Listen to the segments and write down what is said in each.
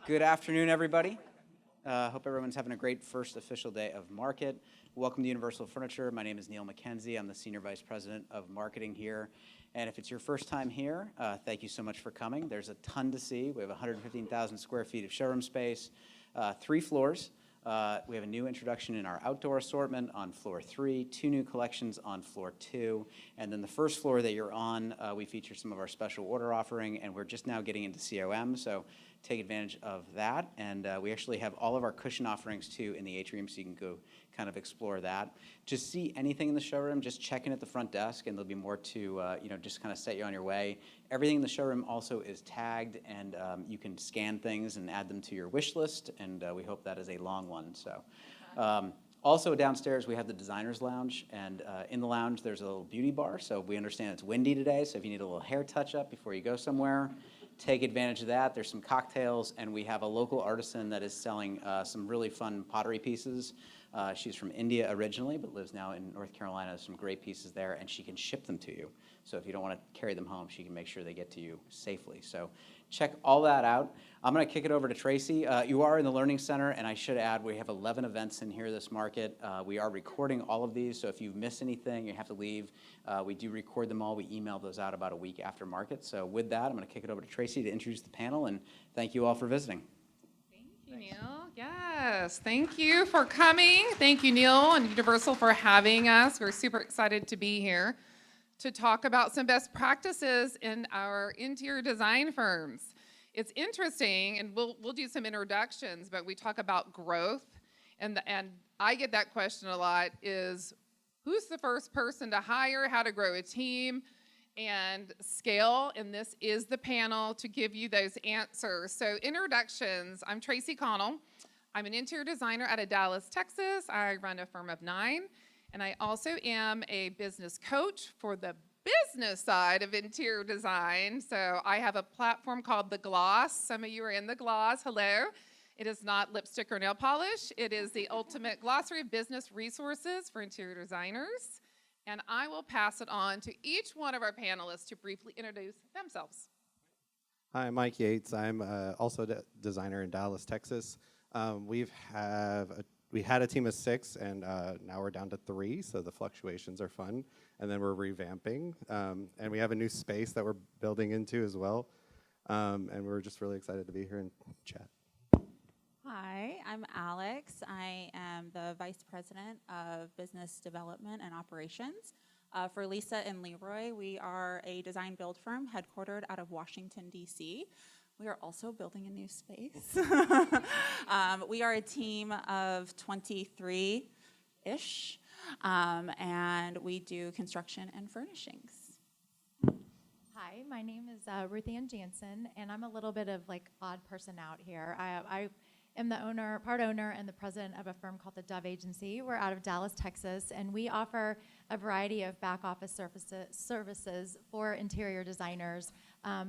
Good afternoon, everybody. Hope everyone's having a great first official day of market. Welcome to Universal Furniture. My name is Neil McKenzie. I'm the Senior Vice President of Marketing here. And if it's your first time here, thank you so much for coming. There's a ton to see. We have 115,000 square feet of showroom space, 3 floors. We have a new introduction in our outdoor assortment on floor 3, 2 new collections on floor 2, and then the first floor that you're on, we feature some of our special order offering, and we're just now getting into COM, so take advantage of that. And we actually have all of our cushion offerings too in the atrium, so you can go kind of explore that. Just see anything in the showroom, just check in at the front desk, and there'll be more to just kind of set you on your way. Everything in the showroom also is tagged, and you can scan things and add them to your wish list, and we hope that is a long one. So, also downstairs we have the Designer's Lounge, and in the lounge there's a little beauty bar. So we understand it's windy today, so if you need a little hair touch-up before you go somewhere, take advantage of that. There's some cocktails, and we have a local artisan that is selling some really fun pottery pieces. She's from India originally, but lives now in North Carolina. There's some great pieces there, and she can ship them to you. So if you don't want to carry them home, she can make sure they get to you safely. So check all that out. I'm going to kick it over to Traci. You are in the Learning Center, and I should add, we have 11 events in here this market. We are recording all of these, so if you miss anything, you have to leave. We do record them all. We email those out about a week after market. So with that, I'm going to kick it over to Traci to introduce the panel, and thank you all for visiting. Thank you, Neil. Yes, thank you for coming. Thank you, Neil and Universal, for having us. We're super excited to be here to talk about some best practices in our interior design firms. It's interesting, and we'll do some introductions, but we talk about growth, and I get that question a lot, is who's the first person to hire, how to grow a team, and scale, and this is the panel to give you those answers. So introductions, I'm Traci Connell. I'm an interior designer out of Dallas, Texas. I run a firm of 9, and I also am a business coach for the business side of interior design. So I have a platform called The Gloss. Some of you are in The Gloss. Hello. It is not lipstick or nail polish. It is the ultimate glossary of business resources for interior designers. And I will pass it on to each one of our panelists to briefly introduce themselves. Hi, I'm Mike Yates. I'm also a designer in Dallas, Texas. We had a team of 6, and now we're down to 3, so the fluctuations are fun. And then we're revamping, and we have a new space that we're building into as well. And we're just really excited to be here and chat. Hi, I'm Alex. I am the Vice President of Business Development and Operations. For Lisa and Leroy, we are a design build firm headquartered out of Washington, D.C. We are also building a new space. We are a team of 23-ish, and we do construction and furnishings. Hi, my name is Ruth Janson, and I'm a little bit of odd person out here. I am the part owner and the president of a firm called the Dove Agency. We're out of Dallas, Texas, and we offer a variety of back office services for interior designers,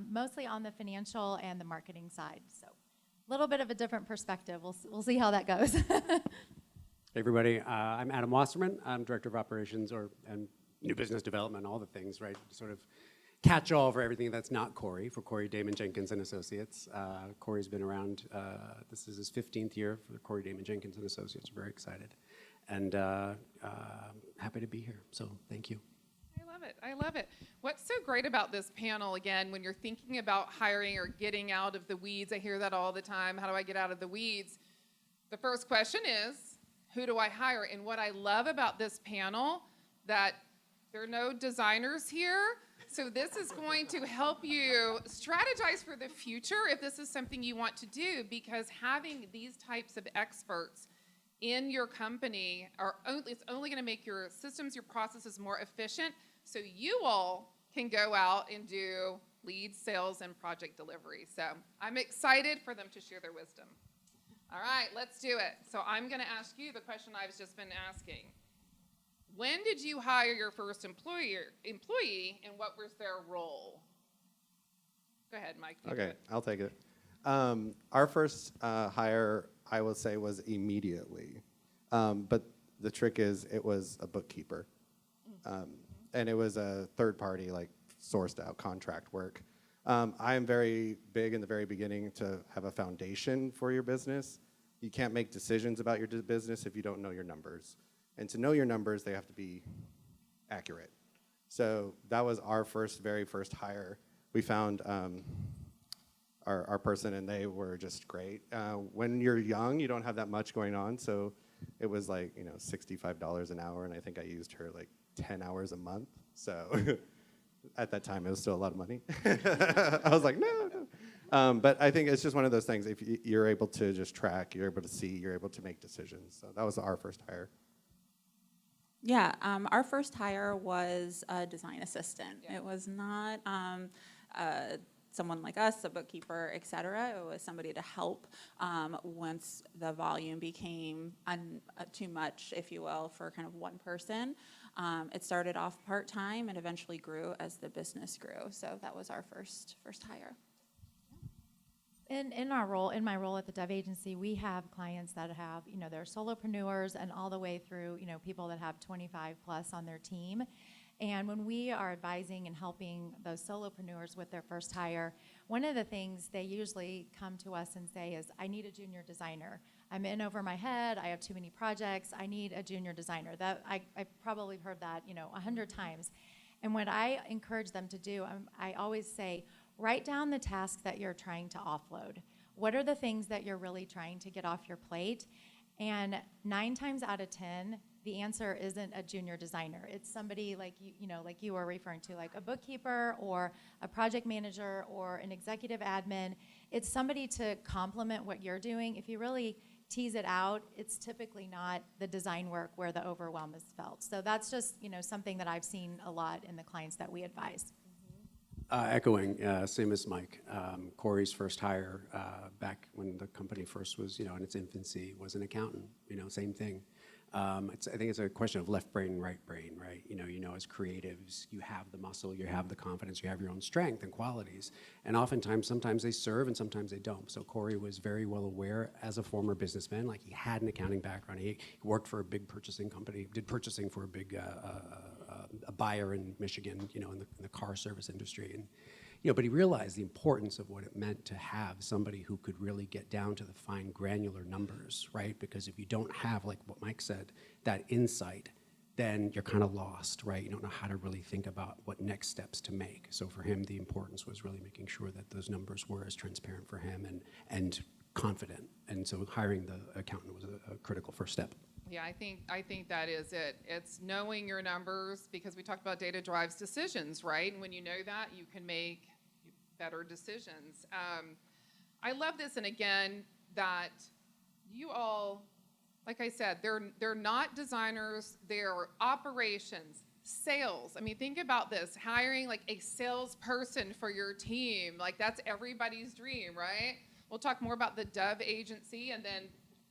mostly on the financial and the marketing side. So a little bit of a different perspective. We'll see how that goes. Hey everybody, I'm Adam Wasserman. I'm Director of Operations and New Business Development, all the things, right? Sort of catch-all for everything that's not Corey, for Corey Damon Jenkins and Associates. Corey's been around, this is his 15th year for Corey Damon Jenkins and Associates. We're very excited and happy to be here, so thank you. I love it. What's so great about this panel, again, when you're thinking about hiring or getting out of the weeds, I hear that all the time, how do I get out of the weeds? The first question is, who do I hire? And what I love about this panel, that there are no designers here, so this is going to help you strategize for the future if this is something you want to do, because having these types of experts in your company it's only going to make your systems, your processes more efficient, so you all can go out and do lead sales and project delivery. So I'm excited for them to share their wisdom. All right, let's do it. So I'm going to ask you the question I've just been asking. When did you hire your first employee, and what was their role? Go ahead, Mike. Okay, I'll take it. Our first hire, I will say, was immediately. But the trick is it was a bookkeeper. And it was a third party, sourced out contract work. I am very big in the very beginning to have a foundation for your business. You can't make decisions about your business if you don't know your numbers. And to know your numbers, they have to be accurate. So that was our very first hire. We found our person, and they were just great. When you're young, you don't have that much going on, so it was like, $65 an hour, and I think I used her like 10 hours a month. So at that time, it was still a lot of money. I was like, no. But I think it's just one of those things. If you're able to just track, you're able to see, you're able to make decisions. So that was our first hire. Yeah, our first hire was a design assistant. Yeah. It was not someone like us, a bookkeeper, et cetera. It was somebody to help once the volume became too much, if you will, for kind of one person. It started off part-time and eventually grew as the business grew. So that was our first hire. In my role at the Dove Agency, we have clients that have, they're solopreneurs and all the way through, people that have 25 plus on their team. And when we are advising and helping those solopreneurs with their first hire, one of the things they usually come to us and say is, I need a junior designer. I'm in over my head. I have too many projects. I need a junior designer. That I've probably heard that, 100 times. And what I encourage them to do, I always say, write down the tasks that you're trying to offload. What are the things that you're really trying to get off your plate? And 9 times out of 10, the answer isn't a junior designer. It's somebody like you were referring to, like a bookkeeper or a project manager or an executive admin. It's somebody to complement what you're doing. If you really tease it out, it's typically not the design work where the overwhelm is felt. So that's just something that I've seen a lot in the clients that we advise. Echoing, same as Mike. Corey's first hire back when the company first was, in its infancy, was an accountant. Same thing. I think it's a question of left brain, right brain, right? As creatives, you have the muscle, you have the confidence, you have your own strength and qualities. And oftentimes, sometimes they serve and sometimes they don't. So Corey was very well aware as a former businessman, like he had an accounting background. He worked for a big purchasing company, did purchasing for a big a buyer in Michigan, in the car service industry. And, but he realized the importance of what it meant to have somebody who could really get down to the fine granular numbers, right? Because if you don't have, like what Mike said, that insight, then you're kind of lost, right? You don't know how to really think about what next steps to make. So for him, the importance was really making sure that those numbers were as transparent for him and confident. And so hiring the accountant was a critical first step. Yeah, I think that is it. It's knowing your numbers, because we talked about data drives decisions, right? And when you know that, you can make better decisions. I love this, and again, that you all, like I said, they're not designers, they're operations, sales. I mean, think about this, hiring like a salesperson for your team, like that's everybody's dream, right? We'll talk more about the Dove Agency, and then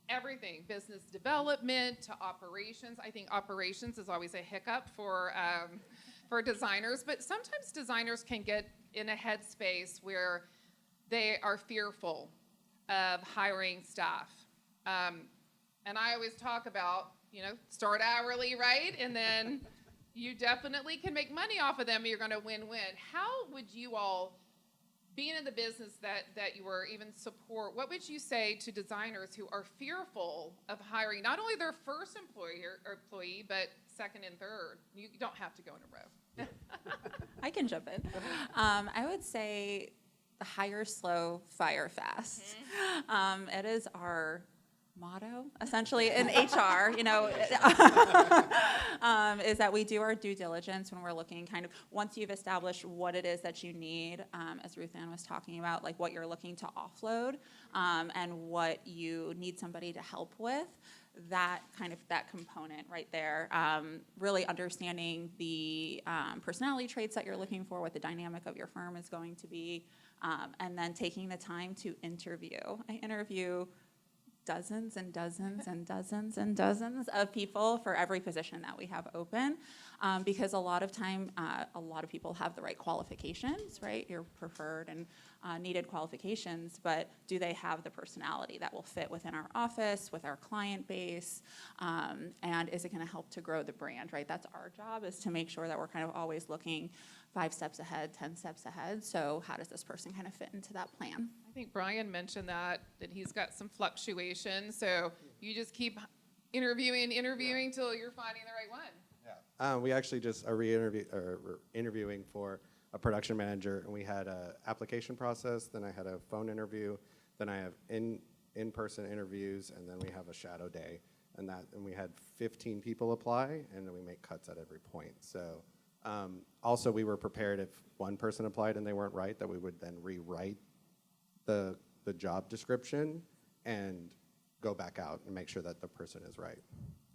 everything, business development to operations. I think operations is always a hiccup for designers, but sometimes designers can get in a headspace where they are fearful of hiring staff. And I always talk about, start hourly, right? And then you definitely can make money off of them, and you're going to win-win. How would you all, being in the business that you were, even support, what would you say to designers who are fearful of hiring not only their first employee, but second and third? You don't have to go in a row. I can jump in. I would say hire slow, fire fast. Mm-hmm. It is our motto, essentially, in HR, is that we do our due diligence when we're looking kind of, once you've established what it is that you need, as Ruth Ann was talking about, like what you're looking to offload, and what you need somebody to help with, that component right there, really understanding the personality traits that you're looking for, what the dynamic of your firm is going to be, and then taking the time to interview. I interview dozens and dozens and dozens and dozens of people for every position that we have open, because a lot of time, a lot of people have the right qualifications, right? Your preferred and needed qualifications, but do they have the personality that will fit within our office, with our client base, and is it going to help to grow the brand, right? That's our job, is to make sure that we're kind of always looking 5 steps ahead, 10 steps ahead. So how does this person kind of fit into that plan? I think Brian mentioned that he's got some fluctuation, so you just keep interviewing till you're finding the right one. We actually just are we're interviewing for a production manager, and we had a application process, then I had a phone interview, then I have in-person interviews, and then we have a shadow day. And we had 15 people apply, and then we make cuts at every point. So also we were prepared if one person applied and they weren't right, that we would then rewrite the job description and go back out and make sure that the person is right.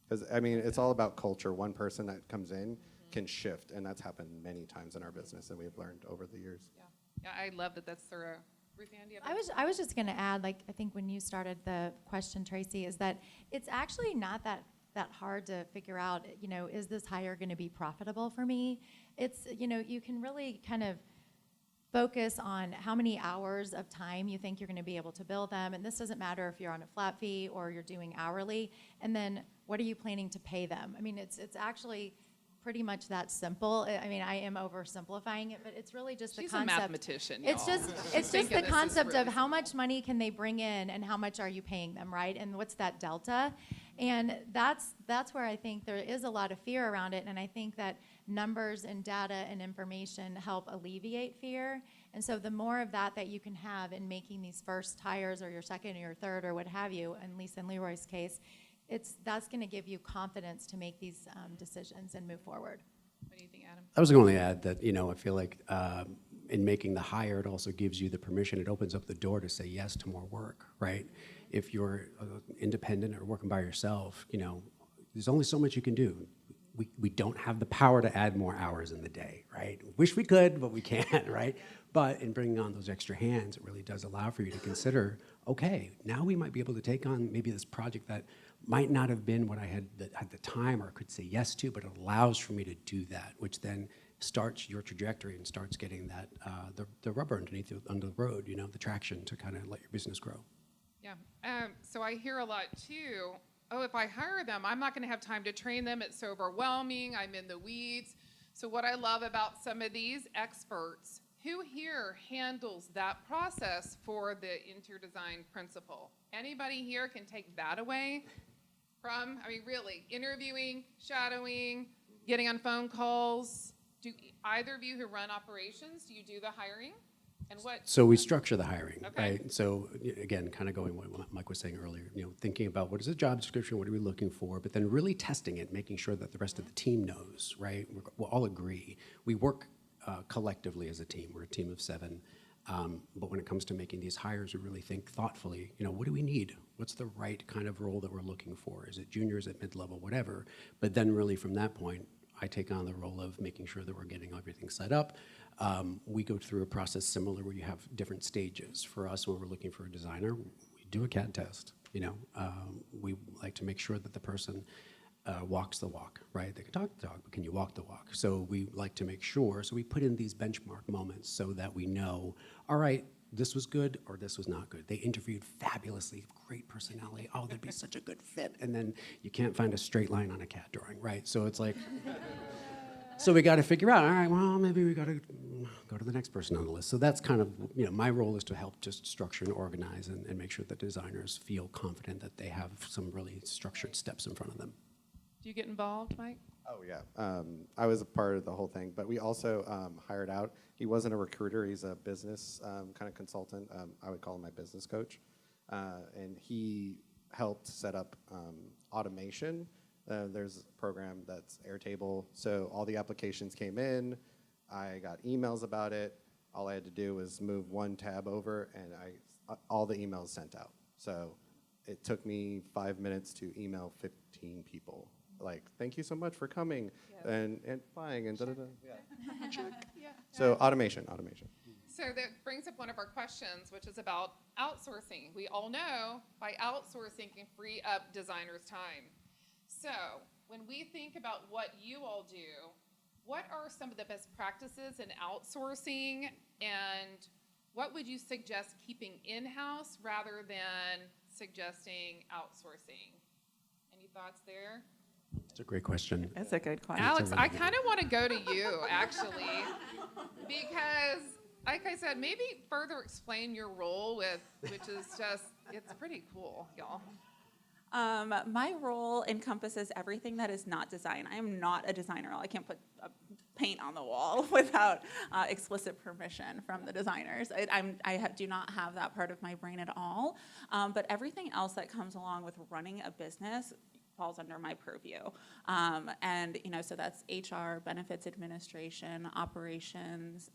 Because, I mean, it's all about culture. One person that comes in can shift, and that's happened many times in our business, and we've learned over the years. Yeah, I love that that's thorough. Ruth Ann, do you have I was just going to add, like, I think when you started the question, Traci, is that it's actually not that hard to figure out, you know, is this hire going to be profitable for me? It's, you know, you can really kind of focus on how many hours of time you think you're going to be able to bill them. And this doesn't matter if you're on a flat fee or you're doing hourly. And then what are you planning to pay them? I mean, it's actually pretty much that simple. I mean, I am oversimplifying it, but it's really just She's the concept. She's a mathematician, It's y'all. just the concept of how much money can they bring in and how much are you paying them, right? And what's that delta? And that's where I think there is a lot of fear around it. And I think that numbers and data and information help alleviate fear. And so the more of that you can have in making these first hires or your second or your third or what have you, and Lisa and Leroy's case, that's going to give you confidence to make these decisions and move forward. What do you think, Adam? I was going to add that, you know, I feel like in making the hire, it also gives you the permission. It opens up the door to say yes to more work, right? If you're independent or working by yourself, you know, there's only so much you can do. We don't have the power to add more hours in the day, right? Wish we could, but we can't, right? But in bringing on those extra hands, it really does allow for you to consider, okay, now we might be able to take on maybe this project that might not have been what I had at the time or could say yes to, but it allows for me to do that, which then starts your trajectory and starts getting that the rubber under the road, you know, the traction to kind of let your business grow. Yeah, so I hear a lot too, oh, if I hire them, I'm not going to have time to train them. It's so overwhelming. I'm in the weeds. So what I love about some of these experts, who here handles that process for the interior design principle? Anybody here can take that away from, I mean, really, interviewing, shadowing, getting on phone calls? Do either of you who run operations, do you do the hiring? And what? So we structure the hiring, Okay. right? So again, kind of going what Mike was saying earlier, you know, thinking about what is the job description, what are we looking for, but then really testing it, making sure that the rest of the team knows, right? We'll all agree. We work collectively as a team. We're a team of 7. But when it comes to making these hires, we really think thoughtfully, you know, what do we need? What's the right kind of role that we're looking for? Is it junior, is it mid-level, whatever? But then really from that point, I take on the role of making sure that we're getting everything set up. We go through a process similar where you have different stages. For us, when we're looking for a designer, we do a CAD test. You know, we like to make sure that the person walks the walk, right? They can talk the talk, but can you walk the walk? So we like to make sure, so we put in these benchmark moments so that we know, all right, this was good or this was not good. They interviewed fabulously, great personality. Oh, they'd be such a good fit. And then you can't find a straight line on a CAD drawing, right? So it's like, so we got to figure out, all right, well, maybe we got to go to the next person on the list. So that's kind of, you know, my role is to help just structure and organize and make sure that designers feel confident that they have some really structured steps in front of them. Do you get involved, Mike? Oh, yeah. I was a part of the whole thing, but we also hired out. He wasn't a recruiter. He's a business kind of consultant. I would call him my business coach. And he helped set up automation. There's a program that's Airtable. So all the applications came in. I got emails about it. All I had to do was move one tab over, and all the emails sent out. So it took me 5 minutes to email 15 people. Like, thank you so much for coming and flying and da-da-da. Yeah. Check. Yeah. So automation. So that brings up one of our questions, which is about outsourcing. We all know by outsourcing can free up designers' time. So when we think about what you all do, what are some of the best practices in outsourcing, and what would you suggest keeping in-house rather than suggesting outsourcing? Any thoughts there? It's a great question. It's a good question. Alex, I kind of want to go to you, actually, because, like I said, maybe further explain your role which is just, it's pretty cool, y'all. My role encompasses everything that is not design. I am not a designer. I can't put paint on the wall without explicit permission from the designers. I do not have that part of my brain at all. But everything else that comes along with running a business falls under my purview. And, so that's HR, benefits administration, operations.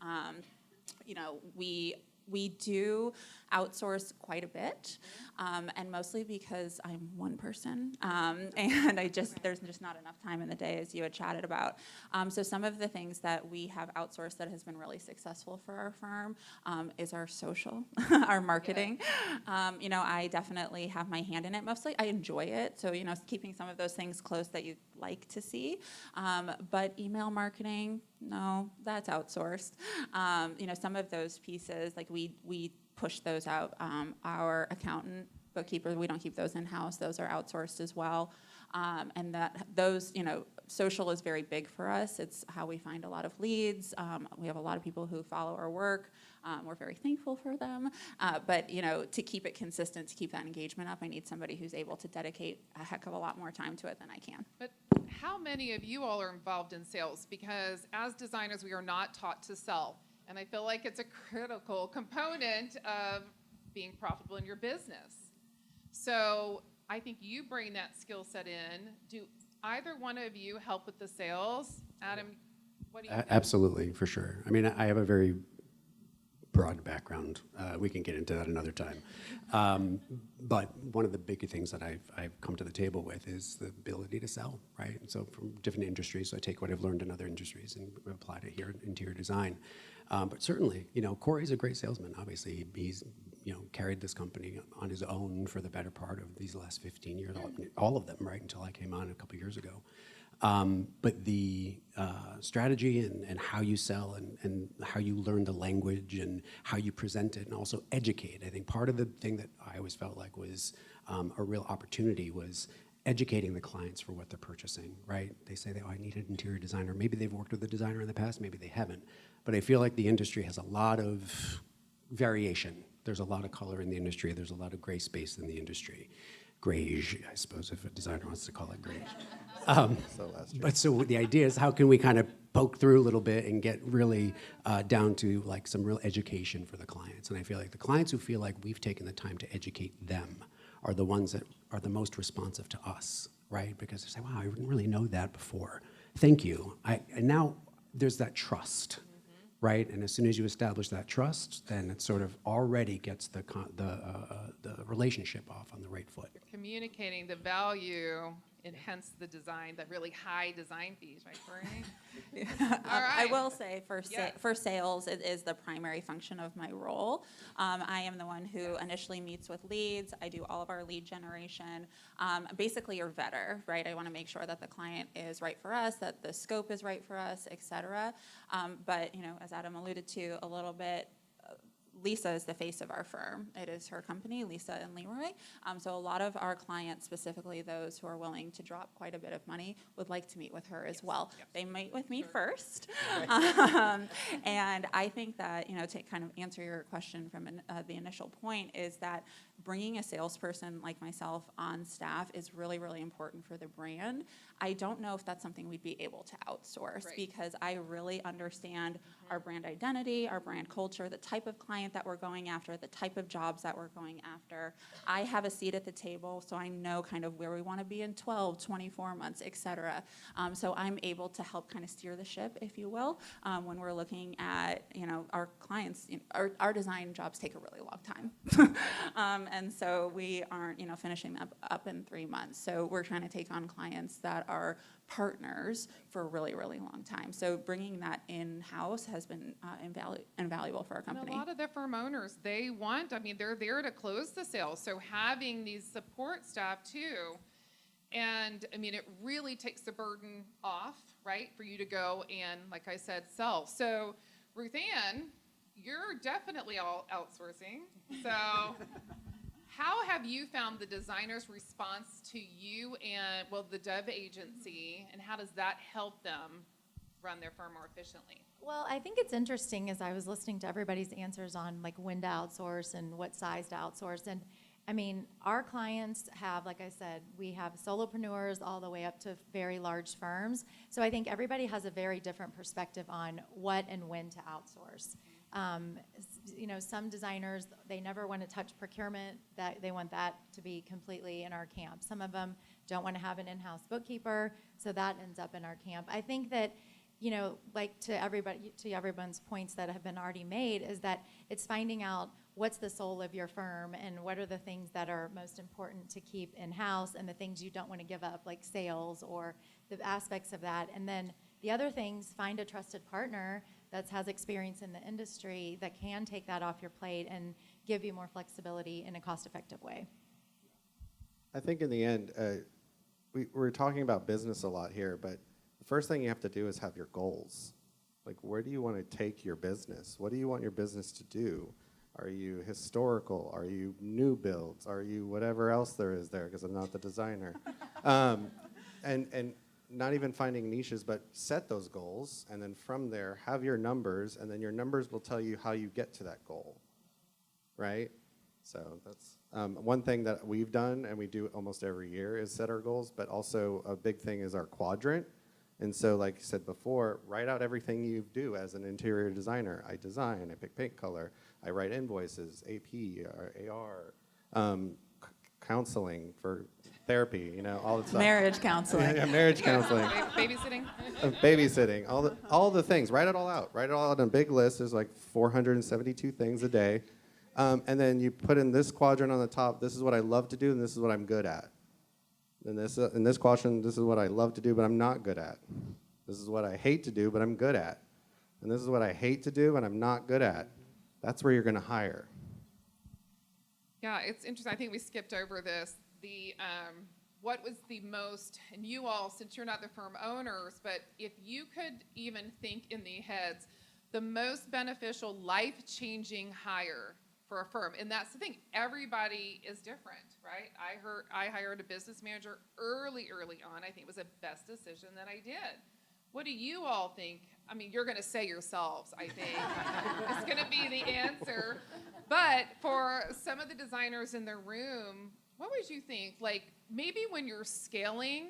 We do outsource quite a bit, and mostly because I'm one person, and there's just not enough time in the day, as you had chatted about. So some of the things that we have outsourced that has been really successful for our firm is our social, our marketing. I definitely have my hand in it. Mostly I enjoy it, so keeping some of those things close that you like to see. But email marketing, no, that's outsourced. Some of those pieces, like we push those out. Our accountant, bookkeeper, we don't keep those in-house. Those are outsourced as well. And social is very big for us. It's how we find a lot of leads. We have a lot of people who follow our work. We're very thankful for them. But to keep it consistent, to keep that engagement up, I need somebody who's able to dedicate a heck of a lot more time to it than I can. But how many of you all are involved in sales? Because as designers, we are not taught to sell. And I feel like it's a critical component of being profitable in your business. So I think you bring that skill set in. Do either one of you help with the sales? Adam, what do you think? Absolutely, for sure. I mean, I have a very broad background. We can get into that another time. But one of the big things that I've come to the table with is the ability to sell, right? And so from different industries, I take what I've learned in other industries and apply it here in interior design. But certainly, Corey's a great salesman. Obviously, he's carried this company on his own for the better part of these last 15 years, all of them, right, until I came on a couple years ago. But the strategy and how you sell and how you learn the language and how you present it and also educate. I think part of the thing that I always felt like was a real opportunity was educating the clients for what they're purchasing, right? They say, I need an interior designer. Maybe they've worked with a designer in the past, maybe they haven't. But I feel like the industry has a lot of variation. There's a lot of color in the industry. There's a lot of gray space in the industry. Grayish, I suppose, if a designer wants to call it grayish. But so the idea is how can we kind of poke through a little bit and get really down to like some real education for the clients. And I feel like the clients who feel like we've taken the time to educate them are the ones that are the most responsive to us, right? Because they say, wow, I didn't really know that before. Thank you. And now there's that trust. Right, and as soon as you establish that trust, then it sort of already gets the relationship off on the right foot. Communicating the value, and hence the design, the really high design fees, right, Kearney? All right. I will say for sales, it is the primary function of my role. I am the one who initially meets with leads. I do all of our lead generation. Basically, your vetter, right? I want to make sure that the client is right for us, that the scope is right for us, et cetera. But, as Adam alluded to a little bit, Lisa is the face of our firm. It is her company, Lisa and Leroy. So a lot of our clients, specifically those who are willing to drop quite a bit of money, would like to meet with her as well. Yep. They meet with me first. And I think that, to kind of answer your question from the initial point is that bringing a salesperson like myself on staff is really, really important for the brand. I don't know if that's something we'd be able to outsource because I really understand our brand identity, our brand culture, the type of client that we're going after, the type of jobs that we're going after. I have a seat at the table, so I know kind of where we want to be in 12, 24 months, et cetera. So I'm able to help kind of steer the ship, if you will, when we're looking at, our clients. Our design jobs take a really long time. And so we aren't, finishing them up in 3 months. So we're trying to take on clients that are partners for a really, really long time. So bringing that in-house has been invaluable for our company. And a lot of the firm owners, they're there to close the sale. So having these support staff too, and it really takes the burden off, right, for you to go and, like I said, sell. So Ruth Ann, you're definitely all outsourcing. So How have you found the designer's response to you and, well, the Dove agency, and how does that help them run their firm more efficiently? Well, I think it's interesting as I was listening to everybody's answers on like when to outsource and what size to outsource. And I mean, our clients have, like I said, we have solopreneurs all the way up to very large firms. So I think everybody has a very different perspective on what and when to outsource. You know, some designers, they never want to touch procurement, that they want that to be completely in our camp. Some of them don't want to have an in-house bookkeeper, so that ends up in our camp. I think that, you know, like to everyone's points that have been already made, is that it's finding out what's the soul of your firm and what are the things that are most important to keep in-house and the things you don't want to give up, like sales or the aspects of that. And then the other things, find a trusted partner that has experience in the industry that can take that off your plate and give you more flexibility in a cost-effective way. I think in the end, we're talking about business a lot here, but the first thing you have to do is have your goals. Like, where do you want to take your business? What do you want your business to do? Are you historical? Are you new builds? Are you whatever else there is there? Because I'm not the designer. And not even finding niches, but set those goals, and then from there, have your numbers, and then your numbers will tell you how you get to that goal, right? So that's one thing that we've done, and we do almost every year, is set our goals, but also a big thing is our quadrant. And so, like you said before, write out everything you do as an interior designer. I design, I pick paint color, I write invoices, AP, AR, counseling for therapy, you know, all the stuff. Marriage counseling. Yeah, marriage counseling. Babysitting? Babysitting, all the things. Write it all out. Write it all out on a big list. There's like 472 things a day. And then you put in this quadrant on the top, this is what I love to do, and this is what I'm good at. And in this quadrant, this is what I love to do, but I'm not good at. This is what I hate to do, but I'm good at. And this is what I hate to do, and I'm not good at. That's where you're going to hire. Yeah, it's interesting. I think we skipped over this. What was the most, and you all, since you're not the firm owners, but if you could even think in the heads, the most beneficial, life-changing hire for a firm, and that's the thing, everybody is different, right? I hired a business manager early on. I think it was the best decision that I did. What do you all think? I mean, you're going to say yourselves, I think. It's going to be the answer. But for some of the designers in the room, what would you think? Like, maybe when you're scaling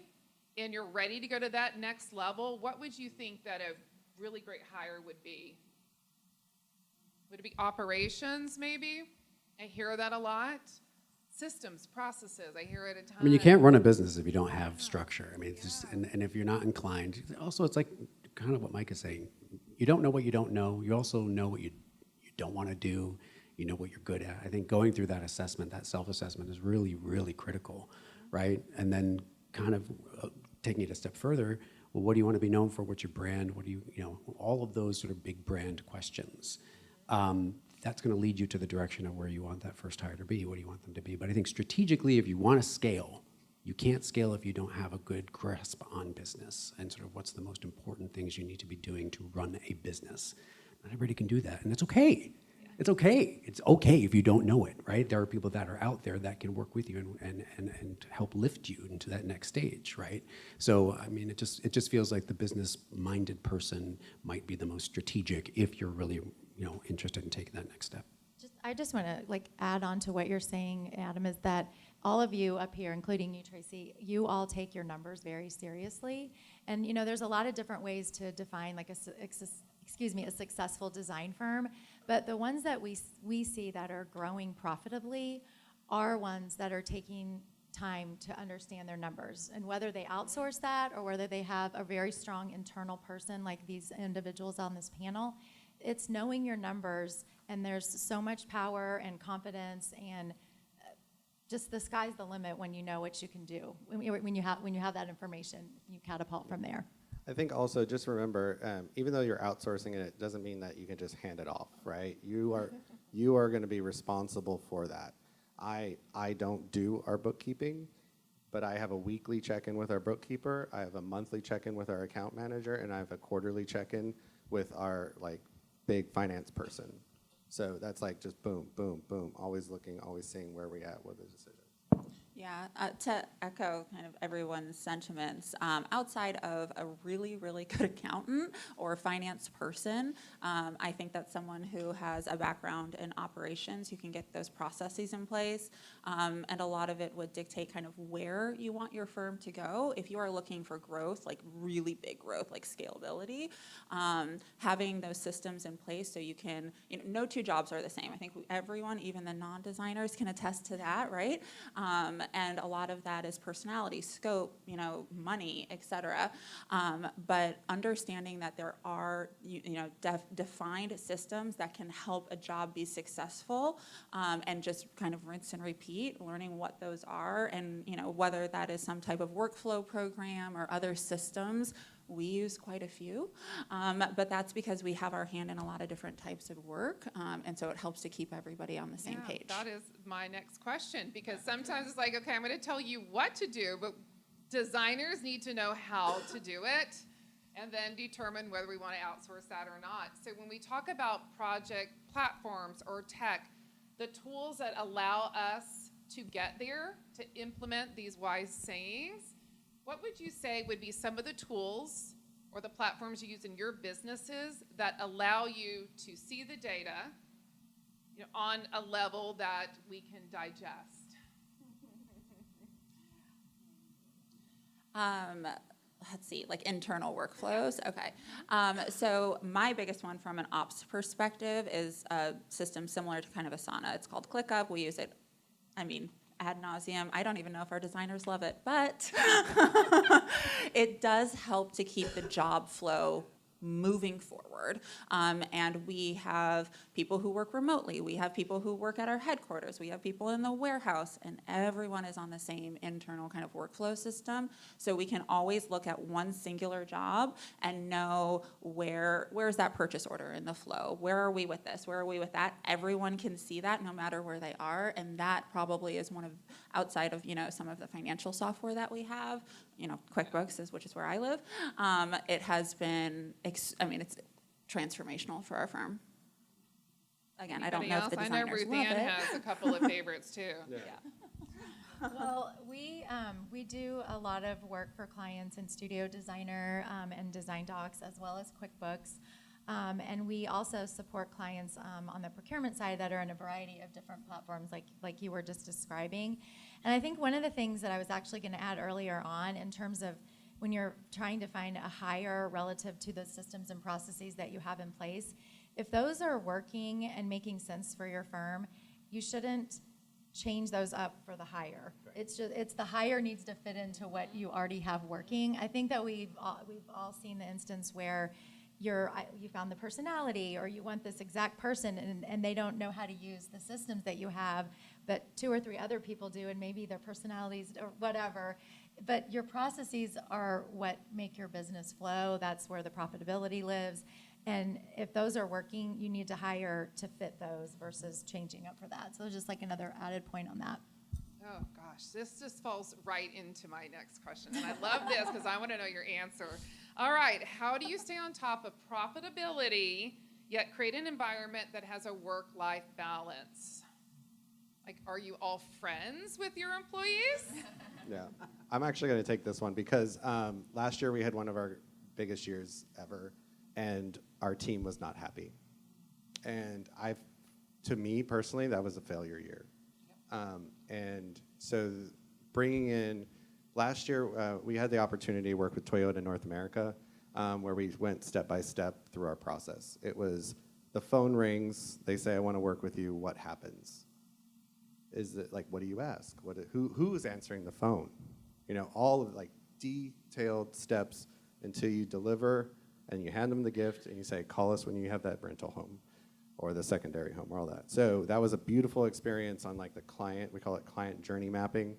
and you're ready to go to that next level, what would you think that a really great hire would be? Would it be operations, maybe? I hear that a lot. Systems, processes, I hear it a ton. I mean, you can't run a business if you don't have structure. I mean, it's just, and if you're not inclined, also it's like kind of what Mike is saying. You don't know what you don't know. You also know what you don't want to do. You know what you're good at. I think going through that assessment, that self-assessment is really, really critical, right? And then kind of taking it a step further, well, what do you want to be known for? What's your brand? What do you know, all of those sort of big brand questions. That's going to lead you to the direction of where you want that first hire to be. What do you want them to be? But I think strategically, if you want to scale, you can't scale if you don't have a good grasp on business and sort of what's the most important things you need to be doing to run a business. Not everybody can do that, and it's okay. It's okay. It's okay if you don't know it, right? There are people that are out there that can work with you and help lift you into that next stage, right? So, I mean, it just feels like the business-minded person might be the most strategic if you're really, interested in taking that next step. I just want to add on to what you're saying, Adam, is that all of you up here, including you, Traci, you all take your numbers very seriously. And, there's a lot of different ways to define a successful design firm. But the ones that we see that are growing profitably are ones that are taking time to understand their numbers. And whether they outsource that or whether they have a very strong internal person like these individuals on this panel, it's knowing your numbers, and there's so much power and confidence and just the sky's the limit when you know what you can do. When you have that information, you catapult from there. I think also just remember, even though you're outsourcing it doesn't mean that you can just hand it off, right? You are going to be responsible for that. I don't do our bookkeeping, but I have a weekly check-in with our bookkeeper. I have a monthly check-in with our account manager, and I have a quarterly check-in with our big finance person. So that's like just boom, boom, boom, always looking, always seeing where we at with the decision. Yeah, to echo kind of everyone's sentiments, outside of a really, really good accountant or finance person, I think that someone who has a background in operations, who can get those processes in place, and a lot of it would dictate kind of where you want your firm to go. If you are looking for growth, like really big growth, like scalability, having those systems in place so you can, no two jobs are the same. I think everyone, even the non-designers, can attest to that, right? And a lot of that is personality, scope, money, et cetera. But understanding that there are, defined systems that can help a job be successful, and just kind of rinse and repeat, learning what those are, and whether that is some type of workflow program or other systems. We use quite a few, but that's because we have our hand in a lot of different types of work, and so it helps to keep everybody on the same page. That is my next question, because sometimes it's like, okay, I'm going to tell you what to do, but designers need to know how to do it and then determine whether we want to outsource that or not. So when we talk about project platforms or tech, the tools that allow us to get there, to implement these wise sayings, what would you say would be some of the tools or the platforms you use in your businesses that allow you to see the data, on a level that we can digest? Let's see, like internal workflows. Okay. So my biggest one from an ops perspective is a system similar to kind of Asana. It's called ClickUp. We use it, ad nauseum. I don't even know if our designers love it, but it does help to keep the job flow moving forward. And we have people who work remotely. We have people who work at our headquarters. We have people in the warehouse, and everyone is on the same internal kind of workflow system. So we can always look at one singular job and know where's that purchase order in the flow? Where are we with this? Where are we with that? Everyone can see that no matter where they are, and that probably is one of, outside of, some of the financial software that we have, QuickBooks which is where I live. It has been, it's transformational for our firm. Again, I don't know if the I know designers Ruth love Ann it. has a couple of favorites too. Yeah. Well, we do a lot of work for clients in Studio Designer and Design Docs, as well as QuickBooks. And we also support clients on the procurement side that are in a variety of different platforms like you were just describing. And I think one of the things that I was actually going to add earlier on, in terms of when you're trying to find a hire relative to the systems and processes that you have in place, if those are working and making sense for your firm, you shouldn't change those up for the hire. Right. It's the hire needs to fit into what you already have working. I think that we've all seen the instance where you found the personality, or you want this exact person, and they don't know how to use the systems that you have, but 2 or 3 other people do, and maybe their personalities or whatever. But your processes are what make your business flow. That's where the profitability lives. And if those are working, you need to hire to fit those versus changing up for that. So just like another added point on that. Oh gosh, this just falls right into my next question. And I love this because I want to know your answer. All right, how do you stay on top of profitability, yet create an environment that has a work-life balance? Like, are you all friends with your employees? Yeah, I'm actually going to take this one because last year we had one of our biggest years ever, and our team was not happy. And to me personally, that was a failure year. And so bringing in, last year we had the opportunity to work with Toyota North America, where we went step by step through our process. It was the phone rings, they say, I want to work with you, what happens? Is it like, what do you ask? Who's answering the phone? All of detailed steps until you deliver and you hand them the gift and you say, call us when you have that rental home or the secondary home or all that. So that was a beautiful experience on the client, we call it client journey mapping.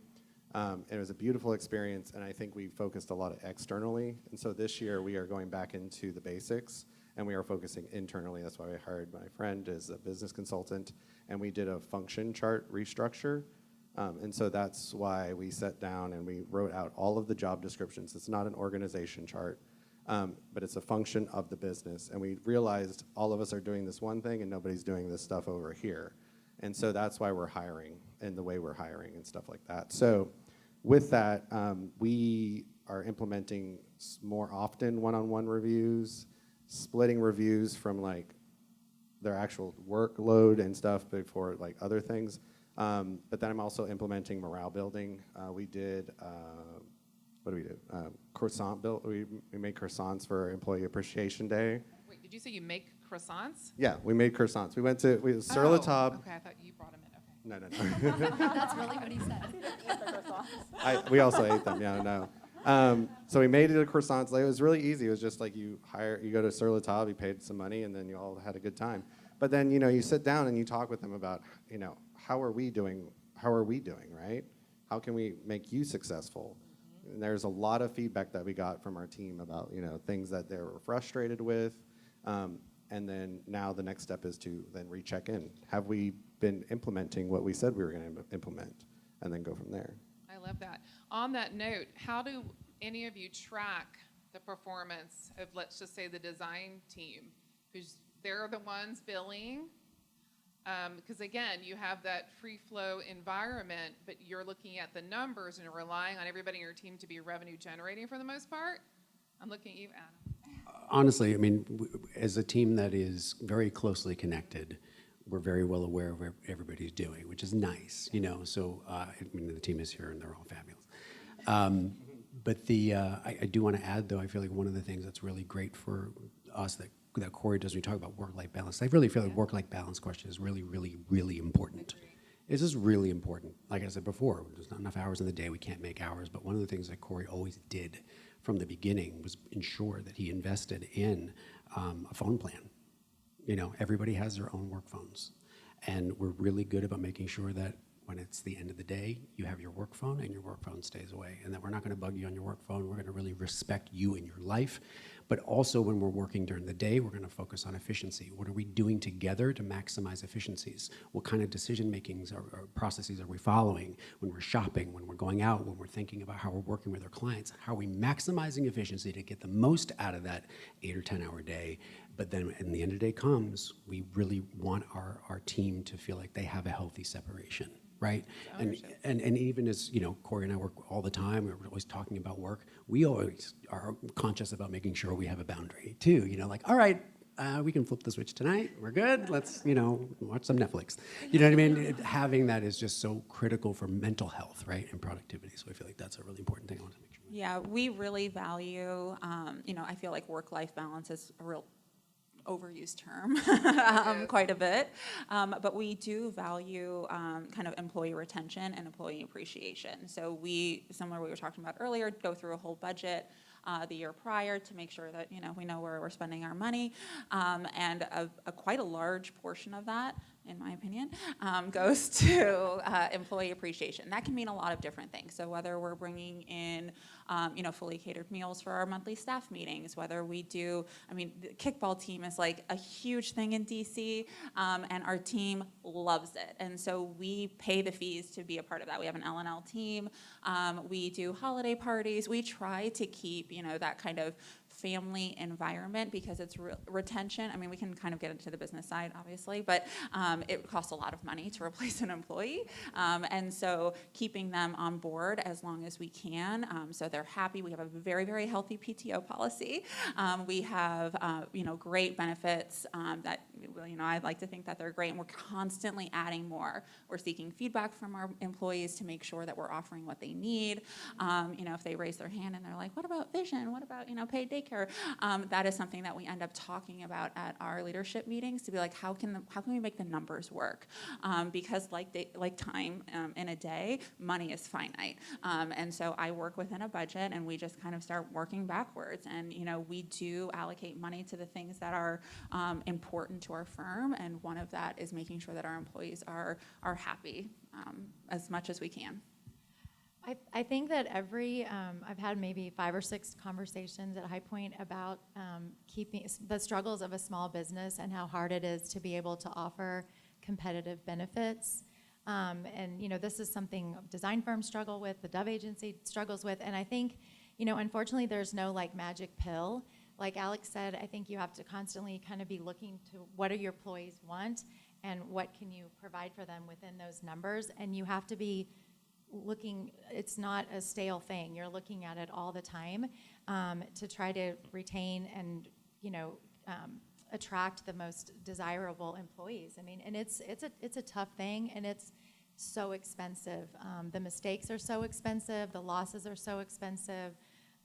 It was a beautiful experience, and I think we focused a lot externally. And so this year we are going back into the basics, and we are focusing internally. That's why I hired my friend as a business consultant, and we did a function chart restructure. And so that's why we sat down and we wrote out all of the job descriptions. It's not an organization chart. but it's a function of the business. And we realized all of us are doing this one thing and nobody's doing this stuff over here. And so that's why we're hiring and the way we're hiring and stuff like that. So with that, we are implementing more often one-on-one reviews, splitting reviews from like their actual workload and stuff before like other things. But then I'm also implementing morale building. We did, what do we do? Croissant build. We made croissants for Employee Appreciation Day. Wait, did you say you make croissants? Yeah, we made croissants. We went to Sur La Table. Okay, I thought you brought them in. Okay. No. That's really what he said. We also ate them. Yeah, no. So we made it a croissants. Like, it was really easy. It was just like you go to Sur La Table, you paid some money, and then you all had a good time. But then you sit down and you talk with them about how are we doing? How are we doing? Right? How can we make you successful? And there's a lot of feedback that we got from our team about things that they were frustrated with. And then now the next step is to then recheck in. Have we been implementing what we said we were going to implement? And then go from there. I love that. On that note, how do any of you track the performance of, let's just say, the design team? Because they're the ones billing. Because again, you have that free flow environment, but you're looking at the numbers and you're relying on everybody in your team to be revenue generating for the most part. I'm looking at you, Adam. Honestly, I mean, as a team that is very closely connected, we're very well aware of what everybody's doing, which is nice, So, I mean, the team is here and they're all fabulous. But I do want to add, though, I feel like one of the things that's really great for us that Corey does when we talk about work-life balance, I really feel like work-life balance question is really, really, really important. It's just really important. Like I said before, there's not enough hours in the day, we can't make hours, but one of the things that Corey always did from the beginning was ensure that he invested in a phone plan. Everybody has their own work phones. And we're really good about making sure that when it's the end of the day, you have your work phone and your work phone stays away. And that we're not gonna bug you on your work phone. We're gonna really respect you and your life. But also when we're working during the day, we're gonna focus on efficiency. What are we doing together to maximize efficiencies? What kind of decision makings or processes are we following when we're shopping, when we're going out, when we're thinking about how we're working with our clients? How are we maximizing efficiency to get the most out of that 8 or 10 hour day? But then when the end of the day comes, we really want our team to feel like they have a healthy separation. Right? And even as, Corey and I work all the time, we're always talking about work, we always are conscious about making sure we have a boundary too, like, all right, we can flip the switch tonight, we're good, let's, watch some Netflix. You know what I mean? Having that is just so critical for mental health, right, and productivity, so I feel like that's a really important thing I want to make sure. Yeah, we really value, I feel like work-life balance is a real overused term quite a bit, but we do value kind of employee retention and employee appreciation. So we, similar to what we were talking about earlier, go through a whole budget the year prior to make sure that we know where we're spending our money, and quite a large portion of that, in my opinion, goes to employee appreciation. That can mean a lot of different things. So whether we're bringing in, fully catered meals for our monthly staff meetings, whether we do, the kickball team is like a huge thing in DC, and our team loves it. And so we pay the fees to be a part of that. We have an L&L team. We do holiday parties. We try to keep, that kind of family environment because it's retention. We can kind of get into the business side, obviously, but it costs a lot of money to replace an employee. And so keeping them on board as long as we can, so they're happy. We have a very, very healthy PTO policy. We have, great benefits that, I'd like to think that they're great, and we're constantly adding more. We're seeking feedback from our employees to make sure that we're offering what they need. If they raise their hand and they're like, what about vision? What about, paid daycare? That is something that we end up talking about at our leadership meetings to be like, how can we make the numbers work? Because like time in a day, money is finite. And so I work within a budget, and we just kind of start working backwards. And, we do allocate money to the things that are important to our firm, and one of that is making sure that our employees are happy as much as we can. I think that I've had maybe 5 or 6 conversations at High Point about keeping the struggles of a small business and how hard it is to be able to offer competitive benefits. And, this is something design firms struggle with, the Dove agency struggles with, and I think, unfortunately there's no magic pill. like Alex said, I think you have to constantly kind of be looking to what do your employees want and what can you provide for them within those numbers. And you have to be looking, it's not a stale thing. You're looking at it all the time to try to retain and, attract the most desirable employees. I mean, and it's a tough thing, and it's so expensive. The mistakes are so expensive. The losses are so expensive.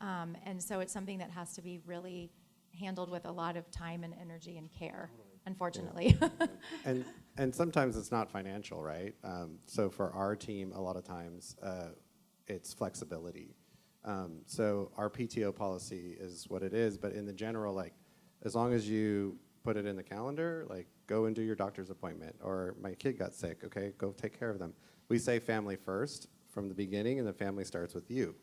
And so it's something that has to be really handled with a lot of time and energy and care, unfortunately. And sometimes it's not financial, right? So for our team, a lot of times it's flexibility. So our PTO policy is what it is, but in the general, like, as long as you put it in the calendar, like, go and do your doctor's appointment, or my kid got sick, okay, go take care of them. We say family first from the beginning, and the family starts with you.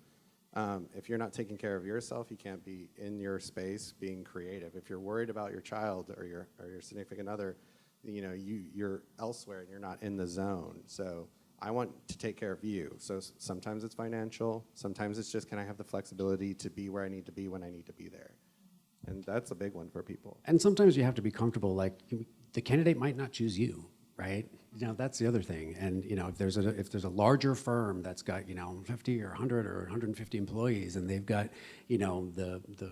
If you're not taking care of yourself, you can't be in your space being creative. If you're worried about your child or your significant other, you're elsewhere and you're not in the zone. So I want to take care of you. So sometimes it's financial. Sometimes it's just, can I have the flexibility to be where I need to be when I need to be there? And that's a big one for people. And sometimes you have to be comfortable, like, the candidate might not choose you, right? That's the other thing. And, if there's a larger firm that's got, 50 or 100 or 150 employees, and they've got, the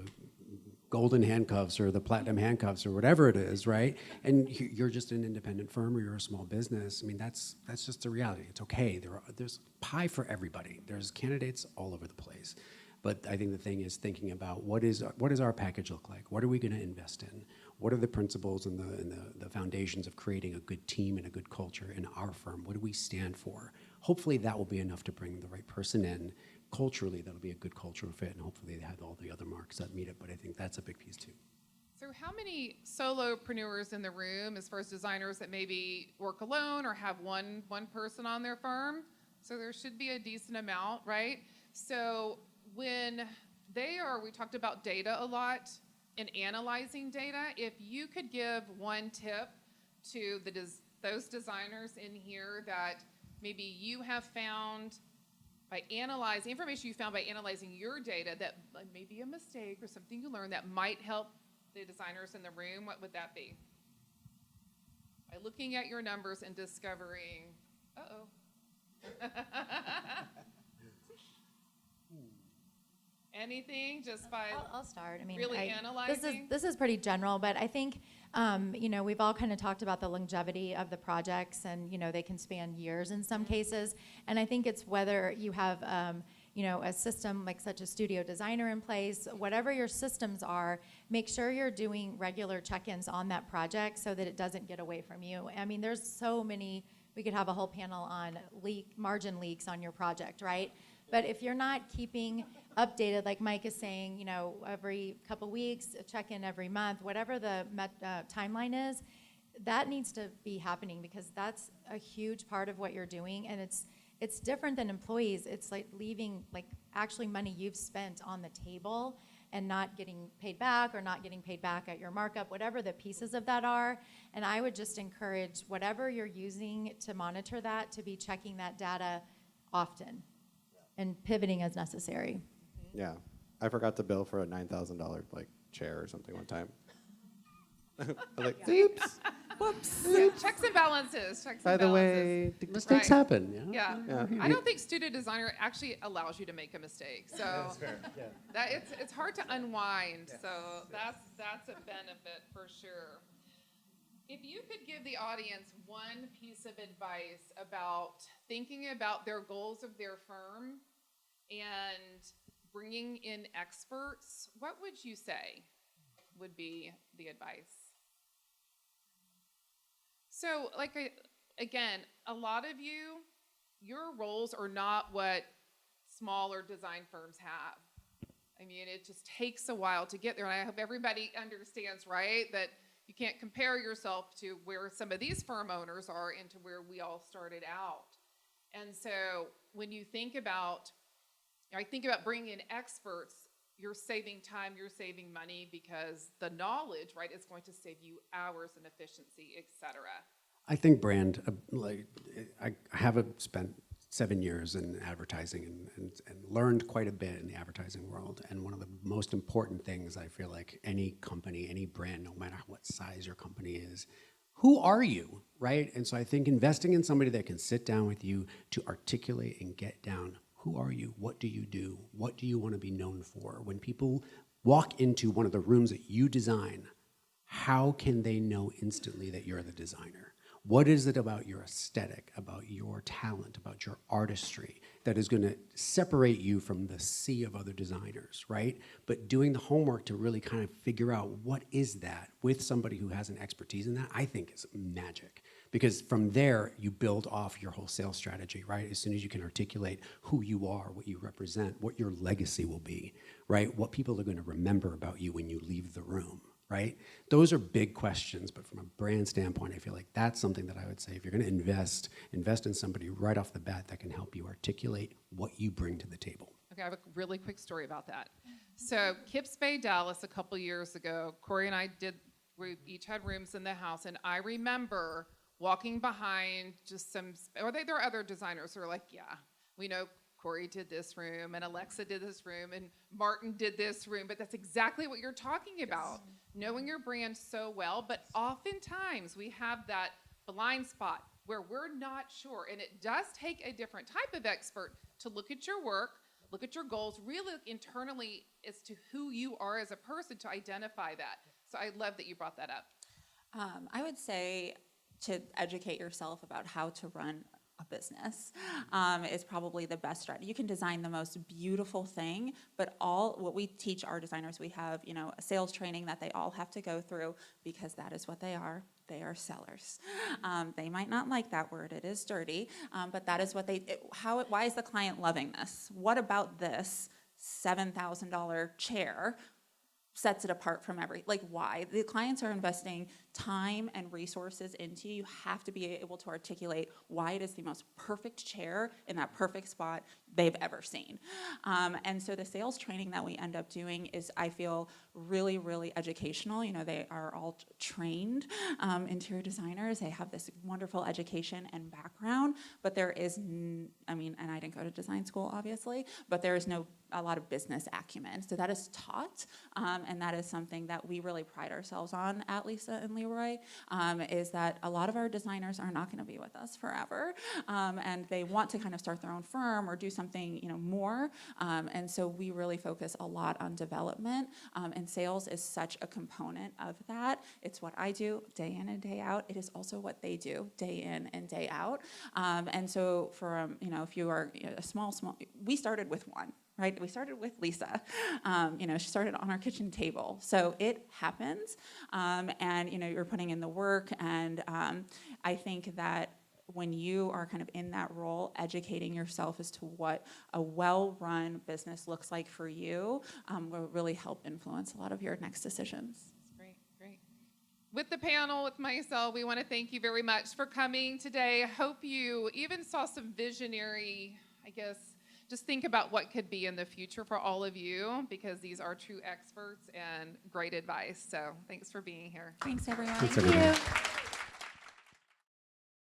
golden handcuffs or the platinum handcuffs or whatever it is, right? And you're just an independent firm or you're a small business. I mean, that's just the reality. It's okay. There's pie for everybody. There's candidates all over the place. But I think the thing is thinking about what does our package look like? What are we going to invest in? What are the principles and the foundations of creating a good team and a good culture in our firm? What do we stand for? Hopefully that will be enough to bring the right person in. Culturally, that'll be a good cultural fit, and hopefully they have all the other marks that meet it. But I think that's a big piece too. So how many solopreneurs in the room, as far as designers that maybe work alone or have one person on their firm? So there should be a decent amount, right? So when we talked about data a lot and analyzing data. If you could give one tip to those designers in here that maybe you have found by analyzing information you found by analyzing your data that may be a mistake or something you learned that might help the designers in the room, what would that be? By looking at your numbers and discovering, anything just by I'll start. I mean, really analyzing? This is pretty general, but I think, we've all kind of talked about the longevity of the projects, and, they can span years in some cases. And I think it's whether you have, a system like such a studio designer in place, whatever your systems are, make sure you're doing regular check-ins on that project so that it doesn't get away from you. I mean, there's so many, we could have a whole panel on margin leaks on your project, right? But if you're not keeping updated, like Mike is saying, every couple weeks, a check-in every month, whatever the timeline is, that needs to be happening, because that's a huge part of what you're doing. And it's different than employees. It's like leaving actually money you've spent on the table and not getting paid back, or not getting paid back at your markup, whatever the pieces of that are. And I would just encourage whatever you're using to monitor that to be checking that data often and pivoting as necessary. Yeah, I forgot to bill for a $9,000 chair or something one time. Oops, whoops. Yeah, checks and balances. By the way, Mistakes Right. happen. Yeah. Yeah. I don't think studio designer actually allows you to make a mistake. So That's fair. Yeah. that it's hard to unwind. So that's a benefit for sure. If you could give the audience one piece of advice about thinking about their goals of their firm and bringing in experts, what would you say would be the advice? So, again, a lot of your roles are not what smaller design firms have. I mean, it just takes a while to get there. And I hope everybody understands, right, that you can't compare yourself to where some of these firm owners are and to where we all started out. And so when you think about, bringing in experts, you're saving time, you're saving money, because the knowledge, right, is going to save you hours and efficiency, et cetera. I think brand, I haven't spent 7 years in advertising and learned quite a bit in the advertising world. And one of the most important things I feel like any company, any brand, no matter what size your company is, who are you, right? And so I think investing in somebody that can sit down with you to articulate and get down, who are you? What do you do? What do you want to be known for? When people walk into one of the rooms that you design, how can they know instantly that you're the designer? What is it about your aesthetic, about your talent, about your artistry that is going to separate you from the sea of other designers, right? But doing the homework to really kind of figure out what is that with somebody who has an expertise in that, I think is magic. Because from there, you build off your whole sales strategy, right? As soon as you can articulate who you are, what you represent, what your legacy will be, right? What people are going to remember about you when you leave the room. Right? Those are big questions, but from a brand standpoint, I feel like that's something that I would say if you're going to invest in somebody right off the bat that can help you articulate what you bring to the table. Okay, I have a really quick story about that. So Kips Bay, Dallas, a couple years ago, Corey and I we each had rooms in the house, and I remember walking behind just there are other designers who are like, yeah, we know Corey did this room, and Alexa did this room, and Martin did this room, but that's exactly what you're talking about. Knowing your brand so well, but oftentimes we have that blind spot where we're not sure, and it does take a different type of expert to look at your work, look at your goals, really look internally as to who you are as a person to identify that. So I love that you brought that up. I would say to educate yourself about how to run a business is probably the best strategy. You can design the most beautiful thing, but what we teach our designers, we have, a sales training that they all have to go through because that is what they are. They are sellers. They might not like that word. It is dirty, but that is what why is the client loving this? What about this $7,000 chair sets it apart from why? The clients are investing time and resources into you. You have to be able to articulate why it is the most perfect chair in that perfect spot they've ever seen. And so the sales training that we end up doing is, I feel, really, really educational. They are all trained interior designers. They have this wonderful education and background, but there is, and I didn't go to design school, obviously, but there is a lot of business acumen. So that is taught, and that is something that we really pride ourselves on at Lisa and Leroy, is that a lot of our designers are not going to be with us forever, and they want to kind of start their own firm or do something, more. And so we really focus a lot on development, and sales is such a component of that. It's what I do day in and day out. It is also what they do day in and day out. And so for, if you are a small, we started with one. Right? We started with Lisa. She started on our kitchen table. So it happens, and you're putting in the work, and I think that when you are kind of in that role, educating yourself as to what a well-run business looks like for you will really help influence a lot of your next decisions. That's great. With the panel, with myself, we want to thank you very much for coming today. I hope you even saw some visionary, just think about what could be in the future for all of you, because these are true experts and great advice. So thanks for being here. Thanks, everyone. Thanks, everyone. Thank you.